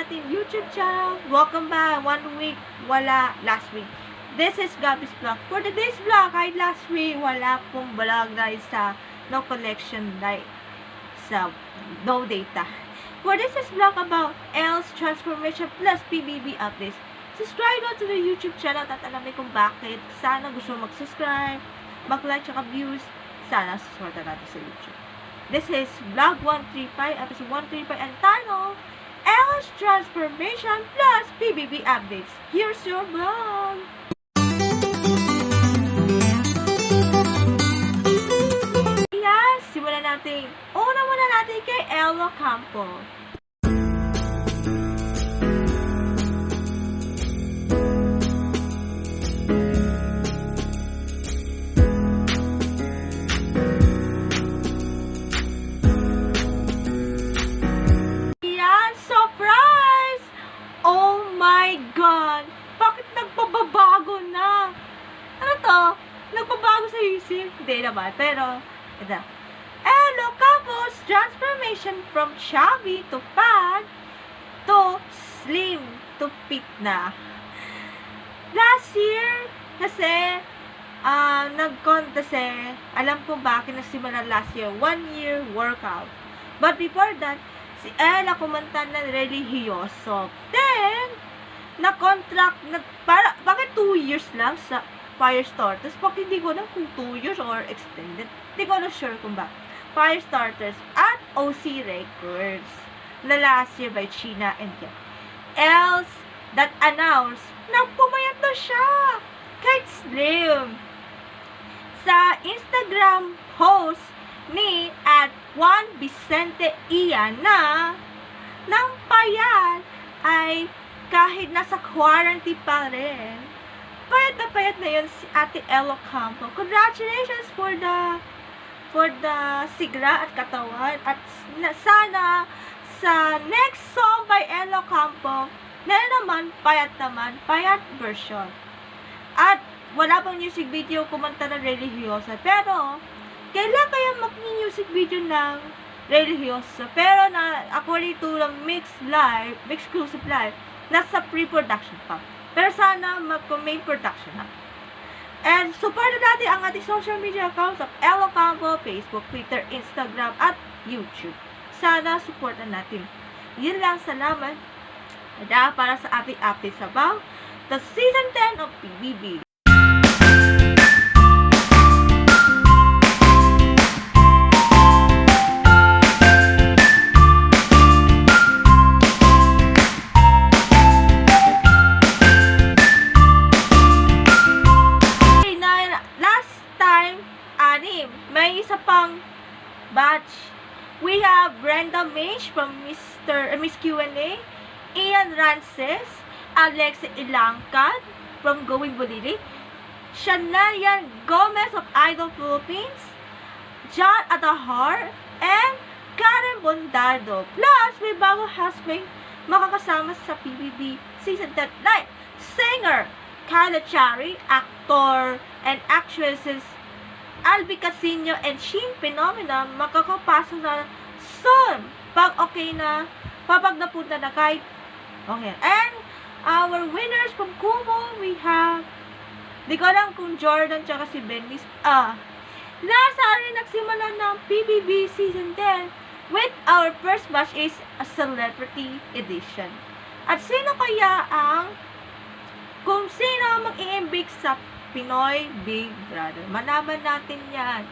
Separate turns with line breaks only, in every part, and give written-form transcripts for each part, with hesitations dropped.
ating YouTube channel. Welcome back. 1 week, wala last week. This is Gabby's vlog. For today's vlog, kahit last week, wala pong vlog dahil sa no connection, dahil sa no data. For this is vlog about Elle's transformation plus PBB updates. Subscribe to the YouTube channel at alamin kung bakit. Sana gusto mag-subscribe, mag-like, tsaka views. Sana susuporta natin sa YouTube. This is vlog 135, episode 135, entitled Elle's transformation plus PBB updates. Here's your vlog. Yes, simulan natin. Una muna natin kay Elle Ocampo. Oh my God! Bakit nagpababago na? Ano to? Nagpabago sa isip? Hindi naman, pero ito. Elle Ocampo's transformation from chubby to fat to slim to fit na. Last year, kasi nag-contest alam ko bakit nagsimula last year, 1 year workout. But before that, si Elle kumanta na religyoso. Then, na-contract, bakit 2 years lang sa Firestarters? Bakit hindi ko alam kung 2 years or extended. Hindi ko na sure kung ba. Firestarters at OC Records na last year by China and Kim. Else, that announced na pumayat na siya. Kahit slim. Sa Instagram post ni at Juan Vicente Ian na ng payat ay kahit nasa quarantine pa rin. Payat na yun si Ate Elle Ocampo. Congratulations for the sigla at katawan. At sana sa next song by Elle Ocampo na naman, payat version. At wala pang music video kumanta ng religyosa. Pero kailan kaya mag-music video ng religyoso? Pero according to the mix exclusive live, nasa pre-production pa. Pero sana mag-main production na. And support natin ang ating social media accounts of Elle Ocampo, Facebook, Twitter, Instagram, at YouTube. Sana supportan natin. Yun lang, salamat. Para sa ating updates about the season 10 of PBB. May isa pang batch. We have Brenda Mage from Miss Q&A, Ian Rances, Alexa Ilangkan from Going Bulili, Shanayan Gomez of Idol Philippines, John Atahar, and Karen Bondardo. Plus, may bago housemate makakasama sa PBB Season 10 night. Singer Kyla Chari, actor and actresses Albi Casino and Shin Phenomena makakapasok na soon. Pag okay na, papag napunta na kahit okay. And our winners from Kumo, we have, di ko alam kung Jordan tsaka si Benis. Nasa rin nagsimula ng PBB Season 10 with our first batch is a celebrity edition. At sino kaya kung sino mag-i-imbig sa Pinoy Big Brother? Malaman natin yan.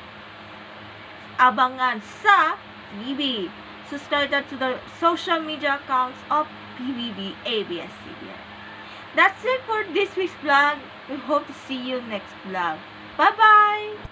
Abangan sa TV. Subscribe to the social media accounts of PBB ABS-CBN. That's it for this week's vlog. We hope to see you next vlog. Bye-bye!